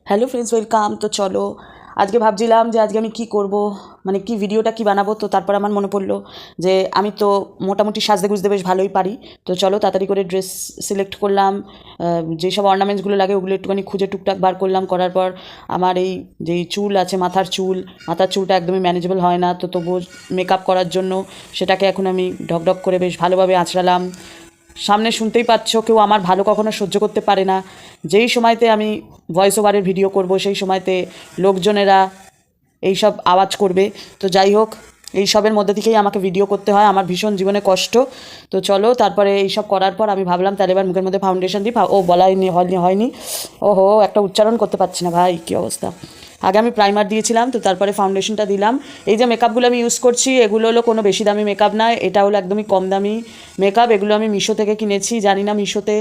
Hello friends, welcome. তো চলো, আজকে ভাবছিলাম যে আজকে আমি কি করব, মানে কি ভিডিওটা কি বানাবো। তো তারপর আমার মনে পড়লো যে আমি তো মোটামুটি সাজতে গুজতে বেশ ভালোই পারি। তো চলো তাড়াতাড়ি করে ড্রেস সিলেক্ট করলাম, যেসব অর্নামেন্টসগুলো লাগে ওগুলো একটুখানি খুঁজে টুকটাক বার করলাম। করার পর আমার এই যেই চুল আছে, মাথার চুলটা একদমই ম্যানেজেবল হয় না, তো তবুও মেকআপ করার জন্য সেটাকে এখন আমি ঢকঢক করে বেশ ভালোভাবে আঁচড়ালাম। সামনে শুনতেই পাচ্ছ, কেউ আমার ভালো কখনো সহ্য করতে পারে না। যেই সময়তে আমি ভয়েস ওভারের ভিডিও করব সেই সময়তে লোকজনেরা এইসব আওয়াজ করবে। তো যাই হোক, এইসবের মধ্যে থেকেই আমাকে ভিডিও করতে হয়, আমার ভীষণ জীবনে কষ্ট। তো চলো, তারপরে এইসব করার পর আমি ভাবলাম তাহলে এবার মুখের মধ্যে ফাউন্ডেশন দিই। বলাই হয়নি। ওহো, একটা উচ্চারণ করতে পারছি না ভাই, কী অবস্থা। আগে আমি প্রাইমার দিয়েছিলাম, তো তারপরে ফাউন্ডেশনটা দিলাম। এই যে মেকআপগুলো আমি ইউজ করছি, এগুলো হলো কোনো বেশি দামি মেকআপ নয়, এটা হলো একদমই কম দামি মেকআপ। এগুলো আমি মিশো থেকে কিনেছি। জানি না মিশোতে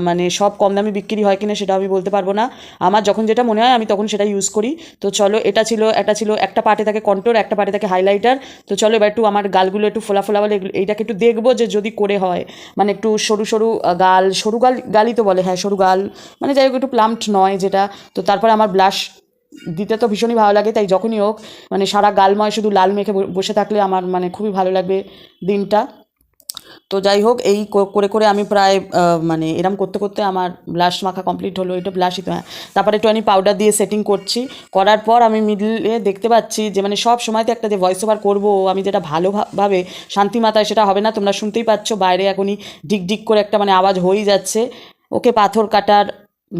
মানে সব কম দামি বিক্রি হয় কিনা সেটা আমি বলতে পারবো না। আমার যখন যেটা মনে হয় আমি তখন সেটা ইউজ করি। তো চলো, এটা ছিল একটা পার্টে থাকে কন্ট্রোর, একটা পার্টে থাকে হাইলাইটার। তো চলো এবার একটু আমার গালগুলো একটু ফোলা ফোলা বলে এইটাকে একটু দেখবো যে যদি করে হয়, মানে একটু সরু সরু গাল, গালই তো বলে, হ্যাঁ সরু গাল, মানে যাই হোক একটু প্লাম্পড নয় যেটা। তো তারপরে আমার ব্লাশ দিতে তো ভীষণই ভালো লাগে, তাই যখনই হোক মানে সারা গালময় শুধু লাল মেখে বসে থাকলে আমার মানে খুবই ভালো লাগবে দিনটা। তো যাই হোক, এই করে করে আমি প্রায় মানে এরম করতে করতে আমার ব্লাশ মাখা কমপ্লিট হলো। এটা ব্লাশই তো, হ্যাঁ। তারপরে একটু আমি পাউডার দিয়ে সেটিং করছি। করার পর আমি মিডলে দেখতে পাচ্ছি যে মানে সব সময়তে একটা যে ভয়েস ওভার করবো আমি, যেটা ভালোভাবে শান্তি মাথায়, সেটা হবে না। তোমরা শুনতেই পাচ্ছ বাইরে এখনই ডিক ডিক করে একটা মানে আওয়াজ হয়েই যাচ্ছে, ওকে পাথর কাটার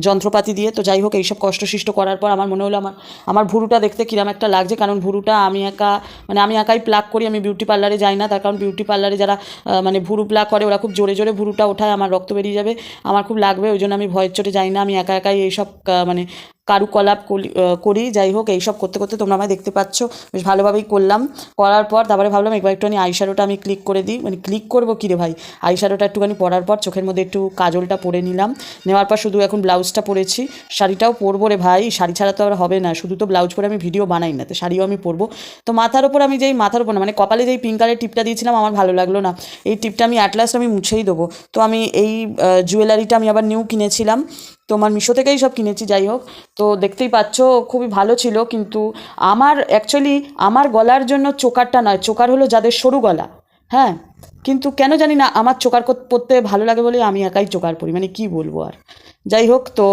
যন্ত্রপাতি দিয়ে। তো যাই হোক, এইসব কষ্টসিষ্ট করার পর আমার মনে হলো আমার ভুরুটা দেখতে কিরম একটা লাগছে, কারণ ভুরুটা আমি একাই প্লাক করি, আমি বিউটি পার্লারে যাই না। তার কারণ বিউটি পার্লারে যারা মানে ভুরু প্লাক করে ওরা খুব জোরে জোরে ভুরুটা ওঠায়, আমার রক্ত বেরিয়ে যাবে, আমার খুব লাগবে, ওই জন্য আমি ভয়ের চোটে যাই না। আমি একা একাই এইসব মানে কারুকলাপ করি। যাই হোক, এইসব করতে করতে তোমরা আমায় দেখতে পাচ্ছ, বেশ ভালোভাবেই করলাম। করার পর তারপরে ভাবলাম একবার একটুখানি আইশ্যাডোটা আমি ক্লিক করে দিই, মানে ক্লিক করবো কী রে ভাই, আইশ্যাডোটা একটুখানি পরার পর চোখের মধ্যে একটু কাজলটা পরে নিলাম। নেওয়ার পর শুধু এখন ব্লাউজটা পরেছি, শাড়িটাও পরবো রে ভাই, শাড়ি ছাড়া তো আর হবে না, শুধু তো ব্লাউজ পরে আমি ভিডিও বানাই না, তো শাড়িও আমি পরবো। তো মাথার ওপর না মানে কপালে যেই পিঙ্ক কালারের টিপটা দিয়েছিলাম আমার ভালো লাগলো না, এই টিপটা আমি অ্যাট লাস্ট আমি মুছেই দেবো। তো আমি এই জুয়েলারিটা আমি আবার নিউ কিনেছিলাম, তো আমার মিশো থেকেই সব কিনেছি। যাই হোক, তো দেখতেই পাচ্ছ খুবই ভালো ছিল, কিন্তু আমার অ্যাকচুয়ালি আমার গলার জন্য চোকারটা নয়, চোকার হলো যাদের সরু গলা, হ্যাঁ। কিন্তু কেন জানি না আমার চোকার পরতে ভালো লাগে বলে আমি একাই চোকার পরি, মানে কি বলবো আর। যাই হোক, তো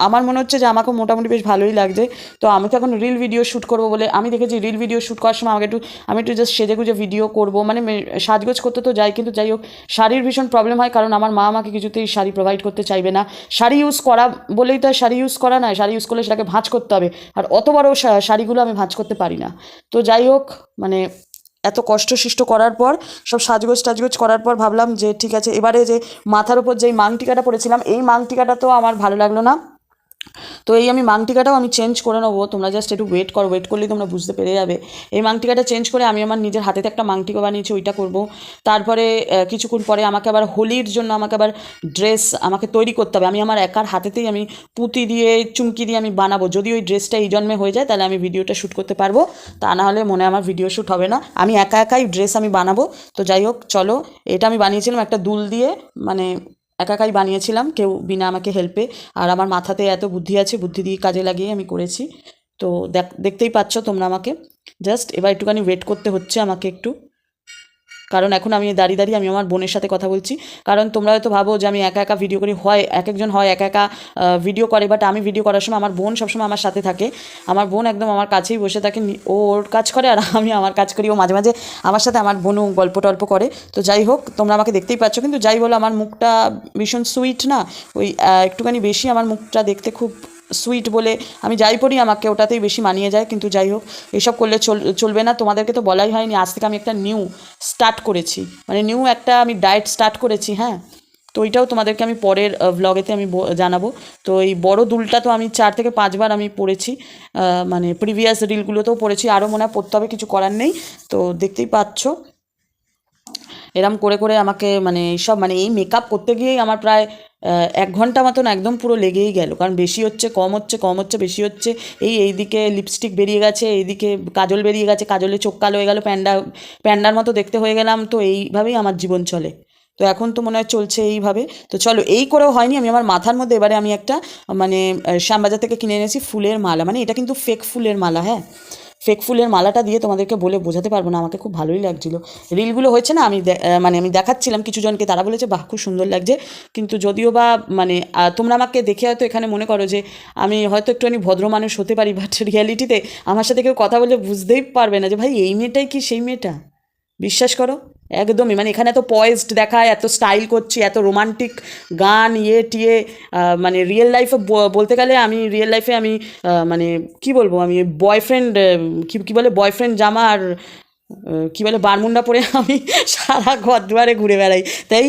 আমার মনে হচ্ছে যে আমাকে মোটামুটি বেশ ভালোই লাগছে। তো আমি তো এখন রিল ভিডিও শ্যুট করবো বলে আমি দেখেছি, রিল ভিডিও শ্যুট করার সময় আমি একটু জাস্ট সেজে গুজে ভিডিও করবো, মানে সাজগোজ করতে তো যাই, কিন্তু যাই হোক শাড়ির ভীষণ প্রবলেম হয়, কারণ আমার মা আমাকে কিছুতেই শাড়ি প্রোভাইড করতে চাইবে না। শাড়ি ইউজ করা বলেই তো শাড়ি ইউজ করা নয়, শাড়ি ইউজ করলে সেটাকে ভাঁজ করতে হবে, আর অত বড় শাড়িগুলো আমি ভাঁজ করতে পারি না। তো যাই হোক, মানে এত কষ্টসিষ্ট করার পর, সব সাজগোজ করার পর ভাবলাম যে ঠিক আছে, এবারে যে মাথার উপর যেই মাংটিকাটা পরেছিলাম, এই মাংটিকাটা তো আমার ভালো লাগলো না। তো এই আমি মাংটিকাটাও আমি চেঞ্জ করে নেবো, তোমরা জাস্ট একটু ওয়েট করো, ওয়েট করলেই তোমরা বুঝতে পেরে যাবে। এই মাংটিকাটা চেঞ্জ করে আমি আমার নিজের হাতেতে একটা মাংটিকা বানিয়েছি, ওইটা করব। তারপরে কিছুক্ষণ পরে আমাকে আবার হোলির জন্য আমাকে আবার ড্রেস আমাকে তৈরি করতে হবে। আমি আমার একার হাতেতেই আমি পুঁতি দিয়ে চুমকি দিয়ে আমি বানাবো। যদি ওই ড্রেসটা এই জন্মে হয়ে যায় তাহলে আমি ভিডিওটা শ্যুট করতে পারবো, তা না হলে মনে হয় আমার ভিডিও শ্যুট হবে না। আমি একা একাই ড্রেস আমি বানাবো। তো যাই হোক চলো, এটা আমি বানিয়েছিলাম একটা দুল দিয়ে, মানে একা একাই বানিয়েছিলাম, কেউ বিনা আমাকে হেল্পে। আর আমার মাথাতে এত বুদ্ধি আছে, বুদ্ধি দিয়ে কাজে লাগিয়ে আমি করেছি। তো দেখতেই পাচ্ছ তোমরা আমাকে। জাস্ট এবার একটুখানি ওয়েট করতে হচ্ছে আমাকে একটু, কারণ এখন আমি দাঁড়িয়ে আমি আমার বোনের সাথে কথা বলছি। কারণ তোমরা হয়তো ভাবো যে আমি একা একা ভিডিও করি, হয় এক একজন হয় একা একা ভিডিও করে, বাট আমি ভিডিও করার সময় আমার বোন সবসময় আমার সাথে থাকে। আমার বোন একদম আমার কাছেই বসে থাকে, ও ওর কাজ করে আর আমি আমার কাজ করি। ও মাঝে মাঝে আমার সাথে আমার বোনও গল্প টল্প করে। তো যাই হোক, তোমরা আমাকে দেখতেই পাচ্ছ, কিন্তু যাই বলো আমার মুখটা ভীষণ সুইট না, ওই একটুখানি বেশি আমার মুখটা দেখতে খুব সুইট বলে আমি যাই পড়ি আমাকে ওটাতেই বেশি মানিয়ে যায়। কিন্তু যাই হোক, এসব করলে চলবে না। তোমাদেরকে তো বলাই হয়নি, আজ থেকে আমি একটা নিউ স্টার্ট করেছি, মানে নিউ একটা আমি ডায়েট স্টার্ট করেছি, হ্যাঁ। তো ওইটাও তোমাদেরকে আমি পরের ভ্লগেতে আমি জানাবো। তো এই বড় দুলটা তো আমি 4 থেকে 5 বার আমি পড়েছি, মানে প্রিভিয়াস রিলগুলোতেও পড়েছি, আরও মনে হয় পড়তে হবে, কিছু করার নেই। তো দেখতেই পাচ্ছ এরম করে করে আমাকে মানে এইসব মানে এই মেকআপ করতে গিয়েই আমার প্রায় 1 ঘন্টা মতন একদম পুরো লেগেই গেল, কারণ বেশি হচ্ছে কম হচ্ছে, কম হচ্ছে বেশি হচ্ছে। এইদিকে লিপস্টিক বেরিয়ে গেছে, এইদিকে কাজল বেরিয়ে গেছে, কাজলে চোখ কালো হয়ে গেল, প্যান্ডার মতো দেখতে হয়ে গেলাম। তো এইভাবেই আমার জীবন চলে। তো এখন তো মনে হয় চলছে এইভাবে। তো চলো, এই করেও হয়নি, আমি আমার মাথার মধ্যে এবারে আমি একটা মানে শ্যামবাজার থেকে কিনে এনেছি ফুলের মালা, মানে এটা কিন্তু ফেক ফুলের মালা, হ্যাঁ, ফেক ফুলের মালাটা দিয়ে তোমাদেরকে বলে বোঝাতে পারবো না, আমাকে খুব ভালোই লাগছিল। রিলগুলো হয়েছে না, মানে আমি দেখাচ্ছিলাম কিছুজনকে, তারা বলেছে বাহ খুব সুন্দর লাগছে, কিন্তু যদিও বা মানে তোমরা আমাকে দেখে হয়তো এখানে মনে করো যে আমি হয়তো একটুখানি ভদ্র মানুষ হতে পারি, বাট রিয়ালিটিতে আমার সাথে কেউ কথা বলে বুঝতেই পারবে না যে ভাই এই মেয়েটাই কি সেই মেয়েটা। বিশ্বাস করো, একদমই, মানে এখানে এত পয়েজড দেখায়, এত স্টাইল করছি, এত রোমান্টিক গান টিয়ে, মানে রিয়েল লাইফে বলতে গেলে আমি রিয়েল লাইফে আমি মানে কি বলবো, আমি বয়ফ্রেন্ড, কি বলে বয়ফ্রেন্ড জামা আর কি বলে বারমুন্ডা পরে আমি সারা ঘর দুয়ারে ঘুরে বেড়াই, তাই।